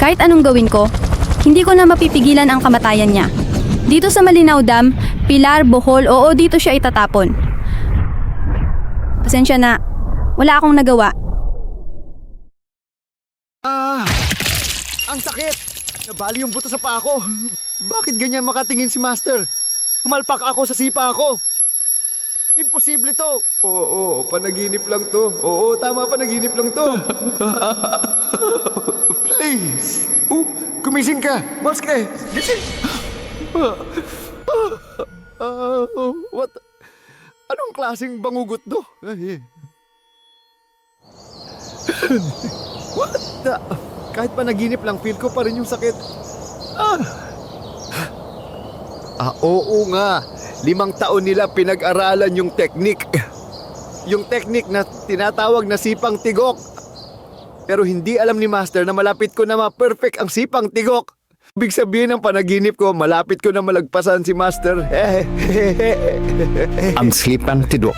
Kahit anong gawin ko, hindi ko na mapipigilan ang kamatayan niya. Dito sa Malinaw Dam, Pilar, Bohol, oo dito siya itatapon. Pasensya na, wala akong nagawa. Ang sakit! Nabali yung buto sa paa ko. Bakit ganyan makatingin si Master? Humalpak ako sa sipa ako. Imposible to. Oo, panaginip lang to. Oo, tama, panaginip lang to. Please. Gumising ka. Moske, gising. What? Anong klaseng bangugot to? What the? Kahit panaginip lang, feel ko pa rin yung sakit. Oo nga. 5 taon nila pinag-aralan yung teknik. Yung teknik na tinatawag na sipang tigok. Pero hindi alam ni Master na malapit ko na ma-perfect ang sipang tigok. Ibig sabihin ng panaginip ko, malapit ko na malagpasan si Master. Ang sipang tidok.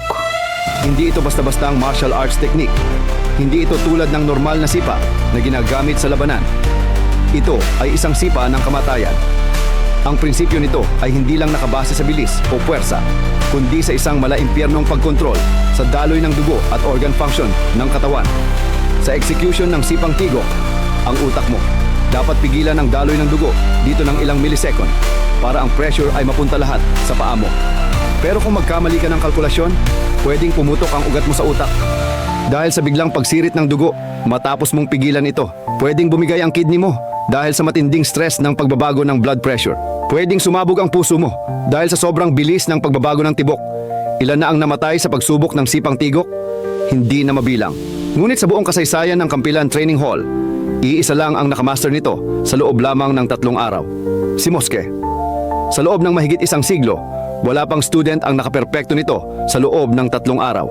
Hindi ito basta-basta ang martial arts technique. Hindi ito tulad ng normal na sipa na ginagamit sa labanan. Ito ay isang sipa ng kamatayan. Ang prinsipyo nito ay hindi lang nakabase sa bilis o puwersa, kundi sa isang malaimpyernong pagkontrol sa daloy ng dugo at organ function ng katawan. Sa execution ng sipang tigok, ang utak mo dapat pigilan ang daloy ng dugo dito ng ilang millisecond para ang pressure ay mapunta lahat sa paa mo. Pero kung magkamali ka ng kalkulasyon, pwedeng pumutok ang ugat mo sa utak. Dahil sa biglang pagsirit ng dugo, matapos mong pigilan ito, pwedeng bumigay ang kidney mo dahil sa matinding stress ng pagbabago ng blood pressure. Pwedeng sumabog ang puso mo dahil sa sobrang bilis ng pagbabago ng tibok. Ilan na ang namatay sa pagsubok ng sipang tigok? Hindi na mabilang. Ngunit sa buong kasaysayan ng Kampilan Training Hall, iisa lang ang nakamaster nito sa loob lamang ng 3 araw. Si Moske. Sa loob ng mahigit 1 siglo, wala pang student ang nakaperpekto nito sa loob ng 3 araw.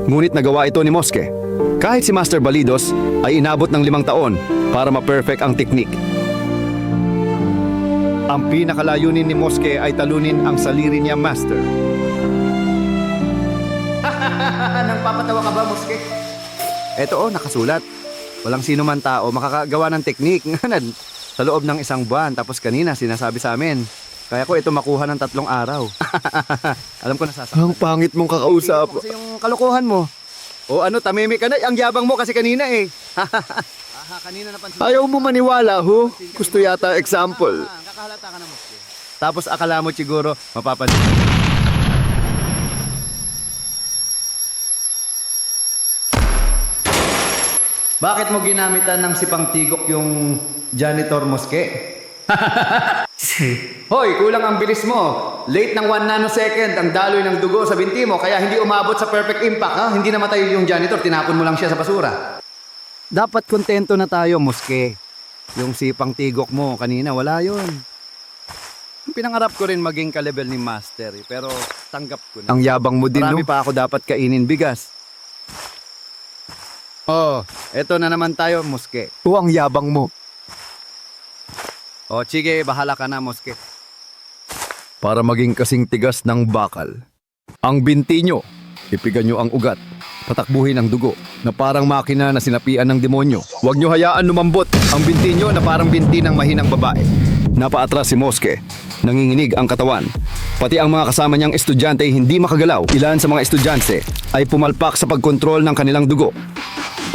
Ngunit nagawa ito ni Moske. Kahit si Master Balidos ay inabot ng 5 taon para ma-perfect ang teknik. Ang pinakalayunin ni Moske ay talunin ang saliri niya, Master. Nang papatawa ka ba, Moske? Eto nakasulat. Walang sino man tao makakagawa ng teknik sa loob ng 1 buwan. Tapos kanina sinasabi sa amin, kaya ko ito makuha ng 3 araw. Alam ko nasasaktan. Ang pangit mong kakausap. Kasi yung kalokohan mo. O ano, tamimi ka na. Ang yabang mo kasi kanina eh. Kanina napansin. Ayaw mo maniwala, ho? Gusto yata example. Kakahalata ka na, Moske. Tapos akala mo siguro mapapansin. Bakit mo ginamitan ng sipang tigok yung janitor, Moske? Hoy, kulang ang bilis mo. Late ng 1 nanosecond ang daloy ng dugo sa binti mo kaya hindi umabot sa perfect impact, ha? Hindi namatay yung janitor, tinapon mo lang siya sa basura. Dapat kontento na tayo, Moske. Yung sipang tigok mo kanina, wala yun. Pinangarap ko rin maging ka-level ni Master, pero tanggap ko na. Ang yabang mo din, Marami no? pa ako dapat kainin bigas. Oh, eto na naman tayo, Moske. O, ang yabang mo. O, sige, bahala ka na, Moske. Para maging kasing tigas ng bakal. Ang binti nyo, ipigan nyo ang ugat. Patakbuhin ang dugo na parang makina na sinapian ng demonyo. Huwag nyo hayaan lumambot ang binti nyo na parang binti ng mahinang babae. Napaatras si Moske. Nanginginig ang katawan. Pati ang mga kasama niyang estudyante ay hindi makagalaw. Ilan sa mga estudyante ay pumalpak sa pagkontrol ng kanilang dugo.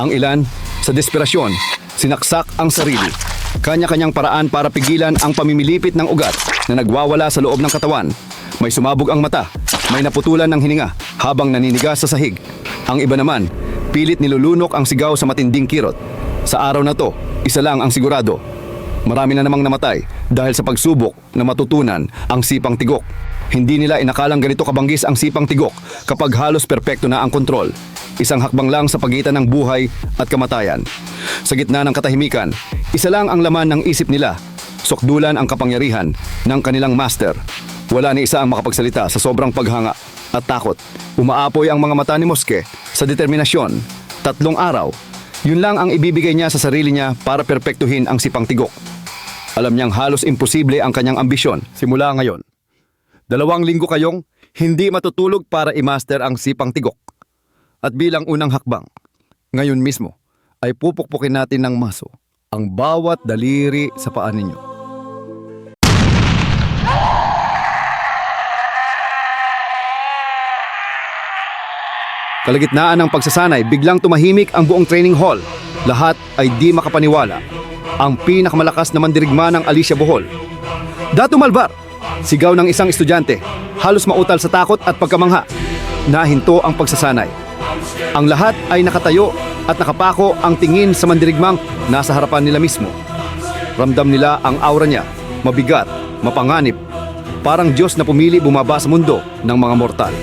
Ang ilan, sa desperasyon, sinaksak ang sarili. Kanya-kanyang paraan para pigilan ang pamimilipit ng ugat na nagwawala sa loob ng katawan. May sumabog ang mata, may naputulan ng hininga habang naninigas sa sahig. Ang iba naman, pilit nilulunok ang sigaw sa matinding kirot. Sa araw na to, isa lang ang sigurado. Marami na namang namatay dahil sa pagsubok na matutunan ang sipang tigok. Hindi nila inakalang ganito kabanggis ang sipang tigok kapag halos perpekto na ang kontrol. Isang hakbang lang sa pagitan ng buhay at kamatayan. Sa gitna ng katahimikan, isa lang ang laman ng isip nila. Sukdulan ang kapangyarihan ng kanilang master. Wala ni isa ang makapagsalita sa sobrang paghanga at takot. Umaapoy ang mga mata ni Moske sa determinasyon. 3 araw, yun lang ang ibibigay niya sa sarili niya para perpektuhin ang sipang tigok. Alam niyang halos imposible ang kanyang ambisyon. Simula ngayon, 2 linggo kayong hindi matutulog para i-master ang sipang tigok. At bilang unang hakbang, ngayon mismo ay pupukpukin natin ng maso ang bawat daliri sa paa ninyo. Kalagitnaan ng pagsasanay, biglang tumahimik ang buong training hall. Lahat ay di makapaniwala. Ang pinakamalakas na mandirigma ng Alicia Bohol. Datu Malvar! Sigaw ng isang estudyante, halos mautal sa takot at pagkamangha. Nahinto ang pagsasanay. Ang lahat ay nakatayo at nakapako ang tingin sa mandirigmang nasa harapan nila mismo. Ramdam nila ang aura niya, mabigat, mapanganib. Parang Diyos na pumili bumaba sa mundo ng mga mortal.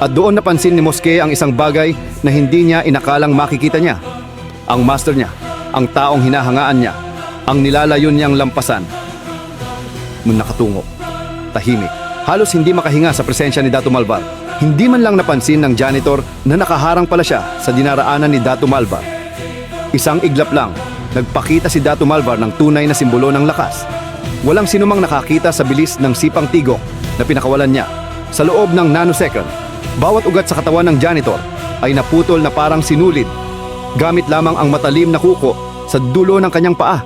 At doon napansin ni Mosque ang isang bagay na hindi niya inakalang makikita niya. Ang master niya, ang taong hinahangaan niya, ang nilalayon niyang lampasan. Nakatungo, tahimik, halos hindi makahinga sa presensya ni Datu Malvar. Hindi man lang napansin ng janitor na nakaharang pala siya sa dinaraanan ni Datu Malvar. Isang iglap lang, nagpakita si Datu Malvar ng tunay na simbolo ng lakas. Walang sinumang nakakita sa bilis ng sipang tigok na pinakawalan niya. Sa loob ng nanosecond, bawat ugat sa katawan ng janitor ay naputol na parang sinulid, gamit lamang ang matalim na kuko sa dulo ng kanyang paa.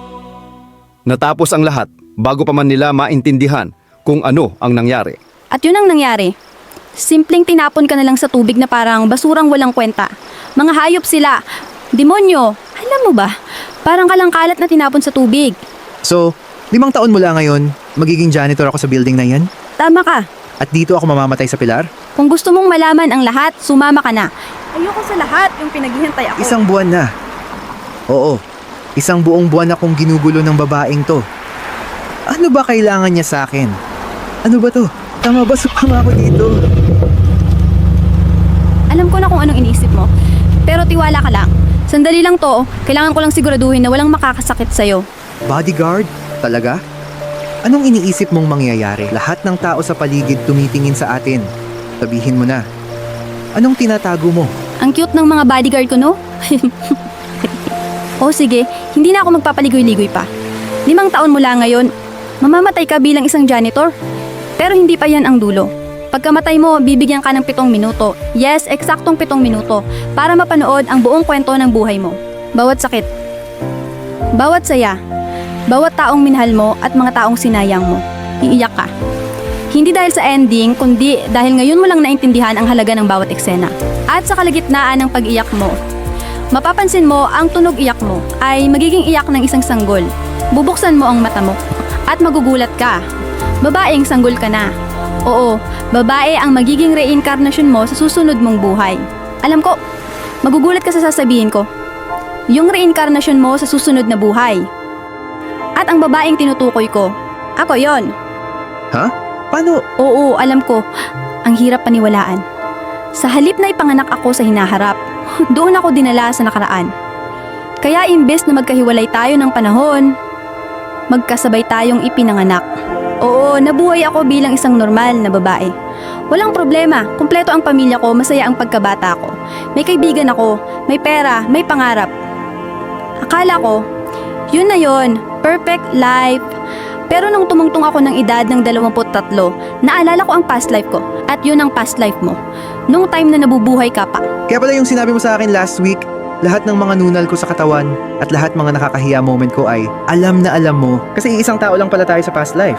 Natapos ang lahat bago pa man nila maintindihan kung ano ang nangyari. At yun ang nangyari. Simpleng tinapon ka na lang sa tubig na parang basurang walang kwenta. Mga hayop sila. Demonyo. Alam mo ba? Parang kalangkalat na tinapon sa tubig. So, 5 taon mula ngayon, magiging janitor ako sa building na yan? Tama ka. At dito ako mamamatay sa pilar? Kung gusto mong malaman ang lahat, sumama ka na. Ayoko sa lahat yung pinaghihintay ako. 1 buwan na. Oo, 1 buong buwan akong ginugulo ng babaeng to. Ano ba kailangan niya sa akin? Ano ba to? Tama ba sumama ako dito? Alam ko na kung anong iniisip mo. Pero tiwala ka lang. Sandali lang to. Kailangan ko lang siguraduhin na walang makakasakit sa'yo. Bodyguard? Talaga? Anong iniisip mong mangyayari? Lahat ng tao sa paligid tumitingin sa atin. Sabihin mo na. Anong tinatago mo? Ang cute ng mga bodyguard ko, no? O sige, hindi na ako magpapaligoy-ligoy pa. 5 taon mula ngayon, mamamatay ka bilang isang janitor. Pero hindi pa yan ang dulo. Pagkamatay mo, bibigyan ka ng 7 minuto. Yes, eksaktong 7 minuto para mapanood ang buong kwento ng buhay mo. Bawat sakit, bawat saya, bawat taong minahal mo at mga taong sinayang mo. Iiyak ka. Hindi dahil sa ending, kundi dahil ngayon mo lang naintindihan ang halaga ng bawat eksena. At sa kalagitnaan ng pag-iyak mo, mapapansin mo ang tunog iyak mo ay magiging iyak ng isang sanggol. Bubuksan mo ang mata mo at magugulat ka. Babaeng sanggol ka na. Oo, babae ang magiging reincarnation mo sa susunod mong buhay. Alam ko, magugulat ka sa sasabihin ko. Yung reincarnation mo sa susunod na buhay. At ang babaeng tinutukoy ko, ako yon. Ha? Paano? Oo, alam ko. Ang hirap paniwalaan. Sa halip na ipanganak ako sa hinaharap, doon ako dinala sa nakaraan. Kaya imbes na magkahiwalay tayo ng panahon, magkasabay tayong ipinanganak. Oo, nabuhay ako bilang isang normal na babae. Walang problema, kumpleto ang pamilya ko, masaya ang pagkabata ko. May kaibigan ako, may pera, may pangarap. Akala ko, yun na yun, perfect life. Pero nung tumungtong ako ng edad ng 23, naalala ko ang past life ko. At yun ang past life mo. Nung time na nabubuhay ka pa. Kaya pala yung sinabi mo sa akin last week, lahat ng mga nunal ko sa katawan at lahat mga nakakahiya moment ko ay alam na alam mo kasi isang tao lang pala tayo sa past life.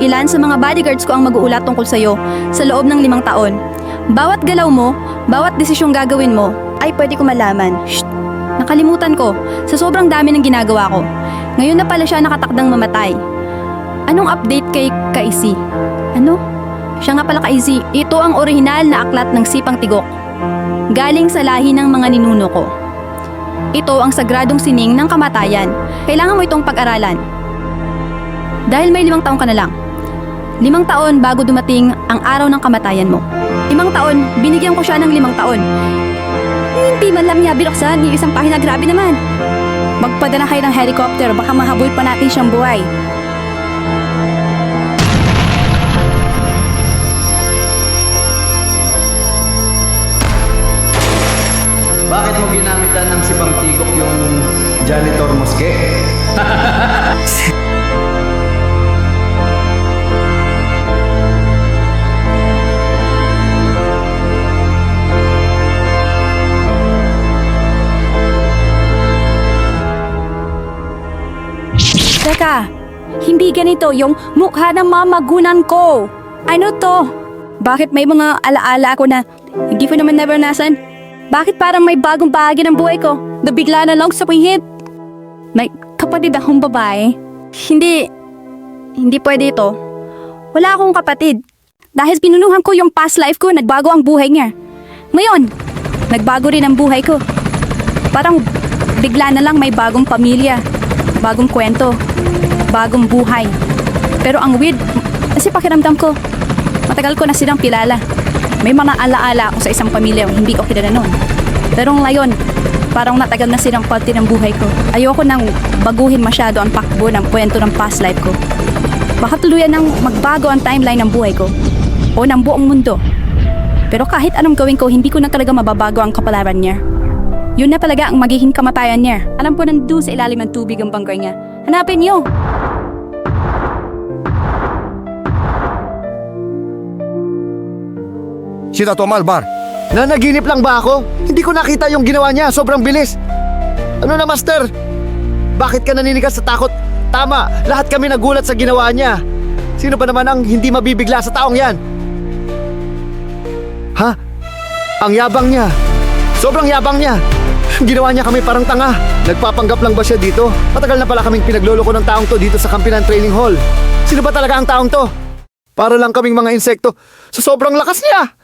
Ilan sa mga bodyguards ko ang mag-uulat tungkol sa'yo sa loob ng 5 taon. Bawat galaw mo, bawat desisyong gagawin mo, ay pwede ko malaman. Shh! Nakalimutan ko sa sobrang dami ng ginagawa ko. Ngayon na pala siya nakatakdang mamatay. Anong update kay Kaisi? Ano? Siya nga pala Kaisi. Ito ang orihinal na aklat ng Sipang Tigok. Galing sa lahi ng mga ninuno ko. Ito ang sagradong sining ng kamatayan. Kailangan mo itong pag-aralan. Dahil may 5 taon ka na lang. 5 taon bago dumating ang araw ng kamatayan mo. 5 taon, binigyan ko siya ng 5 taon. Hindi man lang niya binuksan yung isang pahina, grabe naman. Magpadala kayo ng helicopter, baka mahabol pa natin siyang buhay. Bakit mo ginamitan ng sipang tigok yung janitor Mosque? Teka, hindi ganito yung mukha ng mamagunan ko. Ano to? Bakit may mga alaala ako na hindi ko naman naranasan? Bakit parang may bagong bahagi ng buhay ko na bigla na lang sa pihit? May kapatid akong babae? Hindi pwede ito. Wala akong kapatid. Dahil pinunuhan ko yung past life ko, nagbago ang buhay niya. Ngayon, nagbago rin ang buhay ko. Parang bigla na lang may bagong pamilya, bagong kwento, bagong buhay. Pero ang weird, kasi pakiramdam ko, matagal ko na silang kilala. May mga alaala ako sa isang pamilya hindi ko kilala noon. Pero ngayon, parang natagal na silang parte ng buhay ko. Ayoko nang baguhin masyado ang takbo ng kwento ng past life ko. Baka tuluyan nang magbago ang timeline ng buhay ko o ng buong mundo. Pero kahit anong gawin ko, hindi ko na talaga mababago ang kapalaran niya. Yun na talaga ang magiging kamatayan niya. Alam ko nandoon sa ilalim ng tubig ang bangkay niya. Hanapin niyo! Sino to, Malbar? Nanaginip lang ba ako? Hindi ko nakita yung ginawa niya. Sobrang bilis. Ano na, Master? Bakit ka naninigas sa takot? Tama, lahat kami nagulat sa ginawa niya. Sino ba naman ang hindi mabibigla sa taong yan? Ha? Ang yabang niya. Sobrang yabang niya. Ginawa niya kami parang tanga. Nagpapanggap lang ba siya dito? Matagal na pala kaming pinagloloko ng taong to dito sa Kampinan Training Hall. Sino ba talaga ang taong to? Para lang kaming mga insekto sa sobrang lakas niya.